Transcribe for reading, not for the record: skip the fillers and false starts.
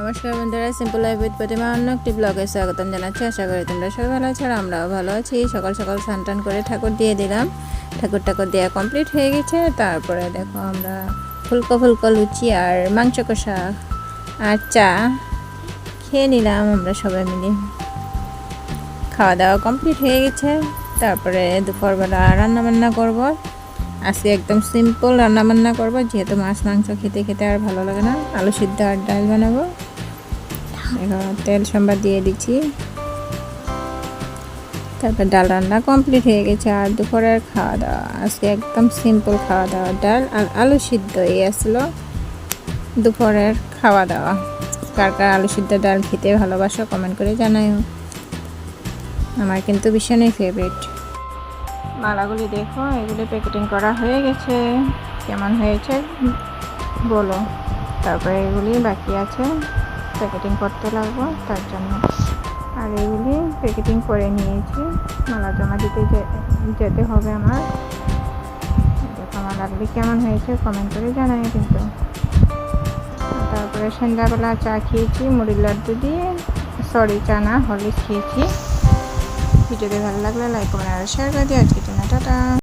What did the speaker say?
নমস্কার বন্ধুরা, simple life with প্রতিমা অন্য একটি ব্লগে স্বাগতম জানাচ্ছি। আশা করি তোমরা সবাই ভালো আছো আর আমরাও ভালো আছি। সকাল সকাল স্নান করে ঠাকুর দিয়ে দিলাম। ঠাকুর দেওয়া কমপ্লিট হয়ে গেছে। তারপরে দেখো আমরা ফুলকো লুচি আর মাংস কষা আর চা খেয়ে নিলাম আমরা সবাই মিলে। খাওয়া দাওয়া কমপ্লিট হয়ে গেছে। তারপরে দুপুরবেলা রান্নাবান্না করব। আজকে একদম সিম্পল রান্নাবান্না করব, যেহেতু মাছ মাংস খেতে আর ভালো লাগে না। আলু সিদ্ধ আর ডাল বানাবো। দেখো তেল সম্বার দিয়ে দিচ্ছি। তারপর ডাল রান্না কমপ্লিট হয়ে গেছে। আর দুপুরের খাওয়া দাওয়া আজকে একদম সিম্পল খাওয়া দাওয়া, ডাল আর আলু সিদ্ধ। এই আসলো দুপুরের খাওয়া দাওয়া। কার কার আলু সিদ্ধ ডাল খেতে ভালোবাসো কমেন্ট করে জানাও। আমার কিন্তু ভীষণই ফেভারিট। মালাগুলি দেখো, এগুলি প্যাকেটিং করা হয়ে গেছে। কেমন হয়েছে বলো। তারপরে এগুলি বাকি আছে, প্যাকেটিং করতে লাগবো তার জন্য। আর এগুলি প্যাকেটিং করে নিয়েছি, মালা জমা দিতে যেতে হবে আমার। দেখো মালাগুলি কেমন হয়েছে কমেন্ট করে জানাই কিন্তু। তারপরে সন্ধ্যাবেলা চা খেয়েছি মুড়ির লাড্ডু দিয়ে, চা না হরলিক্স খেয়েছি। ভিডিওটি ভালো লাগলে লাইক কমেন্ট আর শেয়ার করে দিও। আজকে টাটা।